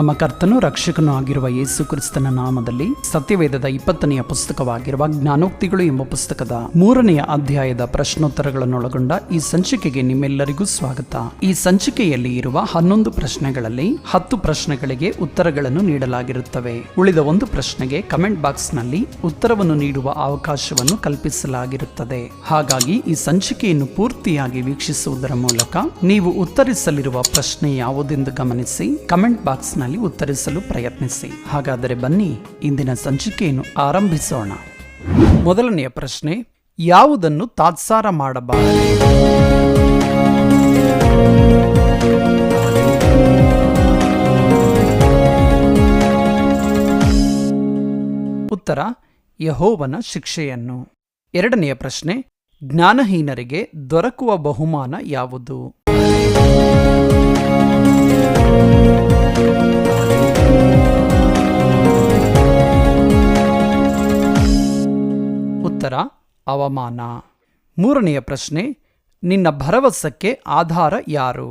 ನಮ್ಮ ಕರ್ತನೂ ರಕ್ಷಕನೂ ಆಗಿರುವ ಯೇಸು ಕ್ರಿಸ್ತನ ನಾಮದಲ್ಲಿ ಸತ್ಯವೇದದ 20ನೆಯ ಪುಸ್ತಕವಾಗಿರುವ ಜ್ಞಾನೋಕ್ತಿಗಳು ಎಂಬ ಪುಸ್ತಕದ 3ನೆಯ ಅಧ್ಯಾಯದ ಪ್ರಶ್ನೋತ್ತರಗಳನ್ನೊಳಗೊಂಡ ಈ ಸಂಚಿಕೆಗೆ ನಿಮ್ಮೆಲ್ಲರಿಗೂ ಸ್ವಾಗತ. ಈ ಸಂಚಿಕೆಯಲ್ಲಿ ಇರುವ 11 ಪ್ರಶ್ನೆಗಳಲ್ಲಿ 10 ಪ್ರಶ್ನೆಗಳಿಗೆ ಉತ್ತರಗಳನ್ನು ನೀಡಲಾಗಿರುತ್ತವೆ. ಉಳಿದ ಒಂದು ಪ್ರಶ್ನೆಗೆ ಕಮೆಂಟ್ ಬಾಕ್ಸ್ ನಲ್ಲಿ ಉತ್ತರವನ್ನು ನೀಡುವ ಅವಕಾಶವನ್ನು ಕಲ್ಪಿಸಲಾಗಿರುತ್ತದೆ. ಹಾಗಾಗಿ ಈ ಸಂಚಿಕೆಯನ್ನು ಪೂರ್ತಿಯಾಗಿ ವೀಕ್ಷಿಸುವುದರ ಮೂಲಕ ನೀವು ಉತ್ತರಿಸಲಿರುವ ಪ್ರಶ್ನೆ ಯಾವುದೆಂದು ಗಮನಿಸಿ ಕಮೆಂಟ್ ಬಾಕ್ಸ್ ನಲ್ಲಿ ಉತ್ತರಿಸಲು ಪ್ರಯತ್ನಿಸಿ. ಹಾಗಾದರೆ ಬನ್ನಿ ಇಂದಿನ ಸಂಚಿಕೆಯನ್ನು ಆರಂಭಿಸೋಣ. ಮೊದಲನೆಯ ಪ್ರಶ್ನೆ, ಯಾವುದನ್ನು ತಾತ್ಸಾರ ಮಾಡಬಾರದು? ಉತ್ತರ, ಯೆಹೋವನ ಶಿಕ್ಷೆಯನ್ನು. ಎರಡನೆಯ ಪ್ರಶ್ನೆ, ಜ್ಞಾನಹೀನರಿಗೆ ದೊರಕುವ ಬಹುಮಾನ ಯಾವುದು? ಉತ್ತರ, ಅವಮಾನ. ಮೂರನೆಯ ಪ್ರಶ್ನೆ, ನಿನ್ನ ಭರವಸಕ್ಕೆ ಆಧಾರ ಯಾರು?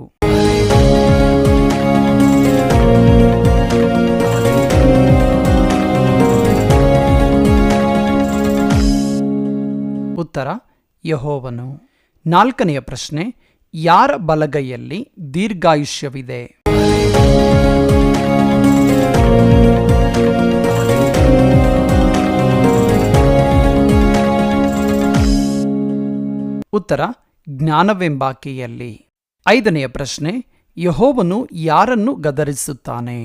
ಉತ್ತರ, ಯೆಹೋವನು. ನಾಲ್ಕನೆಯ ಪ್ರಶ್ನೆ, ಯಾರ ಬಲಗೈಯಲ್ಲಿ ದೀರ್ಘಾಯುಷ್ಯವಿದೆ? ಉತ್ತರ, ಜ್ಞಾನವೆಂಬಾಕೆಯಲ್ಲಿ. ಐದನೆಯ ಪ್ರಶ್ನೆ, ಯೆಹೋವನು ಯಾರನ್ನು ಗದರಿಸುತ್ತಾನೆ?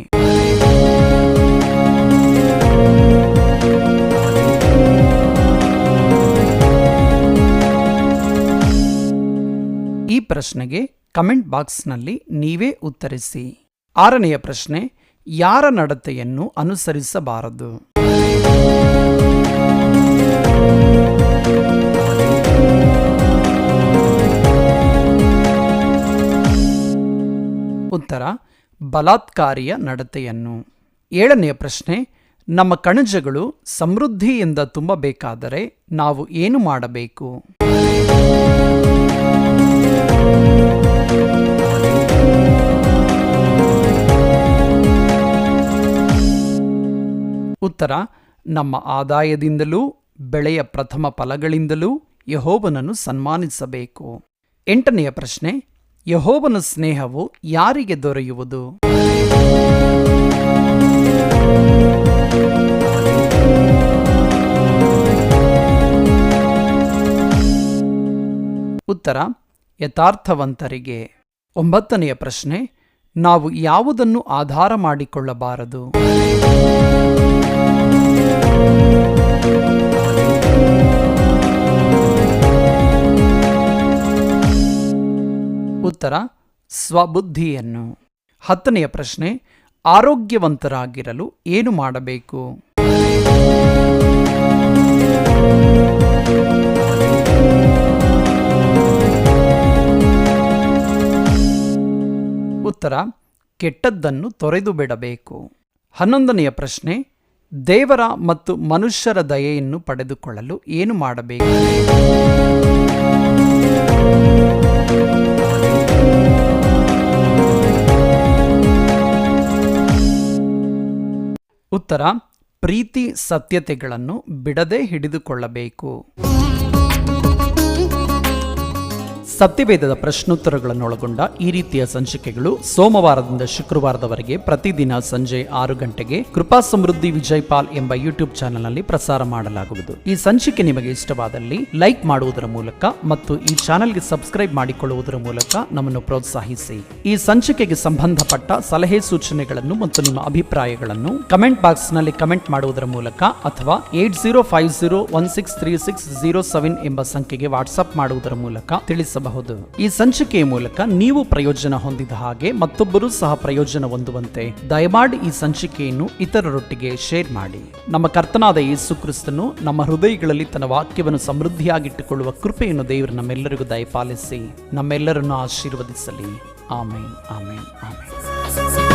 ಈ ಪ್ರಶ್ನೆಗೆ ಕಮೆಂಟ್ ಬಾಕ್ಸ್ನಲ್ಲಿ ನೀವೇ ಉತ್ತರಿಸಿ. ಆರನೆಯ ಪ್ರಶ್ನೆ, ಯಾರ ನಡತೆಯನ್ನು ಅನುಸರಿಸಬಾರದು? ಉತ್ತರ, ಬಲಾತ್ಕಾರಿಯ ನಡತೆಯನ್ನು. ಏಳನೆಯ ಪ್ರಶ್ನೆ, ನಮ್ಮ ಕಣಜಗಳು ಸಮೃದ್ಧಿಯಿಂದ ತುಂಬಬೇಕಾದರೆ ನಾವು ಏನು ಮಾಡಬೇಕು? ಉತ್ತರ, ನಮ್ಮ ಆದಾಯದಿಂದಲೂ ಬೆಳೆಯ ಪ್ರಥಮ ಫಲಗಳಿಂದಲೂ ಯೆಹೋವನನ್ನು ಸನ್ಮಾನಿಸಬೇಕು. ಎಂಟನೆಯ ಪ್ರಶ್ನೆ, ಯೆಹೋವನ ಸ್ನೇಹವು ಯಾರಿಗೆ ದೊರೆಯುವುದು? ಉತ್ತರ, ಯಥಾರ್ಥವಂತರಿಗೆ. ಒಂಬತ್ತನೆಯ ಪ್ರಶ್ನೆ, ನಾವು ಯಾವುದನ್ನು ಆಧಾರ ಮಾಡಿಕೊಳ್ಳಬಾರದು? ಉತ್ತರ, ಸ್ವಬುದ್ಧಿಯನ್ನು. ಹತ್ತನೆಯ ಪ್ರಶ್ನೆ, ಆರೋಗ್ಯವಂತರಾಗಿರಲು ಏನು ಮಾಡಬೇಕು? ಉತ್ತರ, ಕೆಟ್ಟದ್ದನ್ನು ತೊರೆದು ಬಿಡಬೇಕು. 11ನೆಯ ಪ್ರಶ್ನೆ, ದೇವರ ಮತ್ತು ಮನುಷ್ಯರ ದಯೆಯನ್ನು ಪಡೆದುಕೊಳ್ಳಲು ಏನು ಮಾಡಬೇಕು? ಉತ್ತರ, ಪ್ರೀತಿ ಸತ್ಯತೆಗಳನ್ನು ಬಿಡದೆ ಹಿಡಿದುಕೊಳ್ಳಬೇಕು. ಸತ್ಯವೇದದ ಪ್ರಶ್ನೋತ್ತರಗಳನ್ನೊಳಗೊಂಡ ಈ ರೀತಿಯ ಸಂಚಿಕೆಗಳು ಸೋಮವಾರದಿಂದ ಶುಕ್ರವಾರದವರೆಗೆ ಪ್ರತಿದಿನ ಸಂಜೆ 6 ಗಂಟೆಗೆ ಕೃಪಾ ಸಮೃದ್ಧಿ ವಿಜಯಪಾಲ್ ಎಂಬ ಯೂಟ್ಯೂಬ್ ಚಾನೆಲ್ನಲ್ಲಿ ಪ್ರಸಾರ ಮಾಡಲಾಗುವುದು. ಈ ಸಂಚಿಕೆ ನಿಮಗೆ ಇಷ್ಟವಾದಲ್ಲಿ ಲೈಕ್ ಮಾಡುವುದರ ಮೂಲಕ ಮತ್ತು ಈ ಚಾನೆಲ್ಗೆ ಸಬ್ಸ್ಕ್ರೈಬ್ ಮಾಡಿಕೊಳ್ಳುವುದರ ಮೂಲಕ ನಮ್ಮನ್ನು ಪ್ರೋತ್ಸಾಹಿಸಿ. ಈ ಸಂಚಿಕೆಗೆ ಸಂಬಂಧಪಟ್ಟ ಸಲಹೆ ಸೂಚನೆಗಳನ್ನು ಮತ್ತು ನಿಮ್ಮ ಅಭಿಪ್ರಾಯಗಳನ್ನು ಕಮೆಂಟ್ ಬಾಕ್ಸ್ ನಲ್ಲಿ ಕಮೆಂಟ್ ಮಾಡುವುದರ ಮೂಲಕ ಅಥವಾ 8050163607 ಎಂಬ ಸಂಖ್ಯೆಗೆ ವಾಟ್ಸ್ಆಪ್ ಮಾಡುವುದರ ಮೂಲಕ ತಿಳಿಸಬಹುದು. ಈ ಸಂಚಿಕೆಯ ಮೂಲಕ ನೀವು ಪ್ರಯೋಜನ ಹೊಂದಿದ ಹಾಗೆ ಮತ್ತೊಬ್ಬರು ಸಹ ಪ್ರಯೋಜನ ಹೊಂದುವಂತೆ ದಯಮಾಡಿ ಈ ಸಂಚಿಕೆಯನ್ನು ಇತರರೊಟ್ಟಿಗೆ ಶೇರ್ ಮಾಡಿ. ನಮ್ಮ ಕರ್ತನಾದ ಯೇಸು ಕ್ರಿಸ್ತನು ನಮ್ಮ ಹೃದಯಗಳಲ್ಲಿ ತನ್ನ ವಾಕ್ಯವನ್ನು ಸಮೃದ್ಧಿಯಾಗಿಟ್ಟುಕೊಳ್ಳುವ ಕೃಪೆಯನ್ನು ದೇವರು ನಮ್ಮೆಲ್ಲರಿಗೂ ದಯಪಾಲಿಸಿ ನಮ್ಮೆಲ್ಲರನ್ನು ಆಶೀರ್ವದಿಸಲಿ. ಆಮೇನ್, ಆಮೇನ್, ಆಮೇನ್.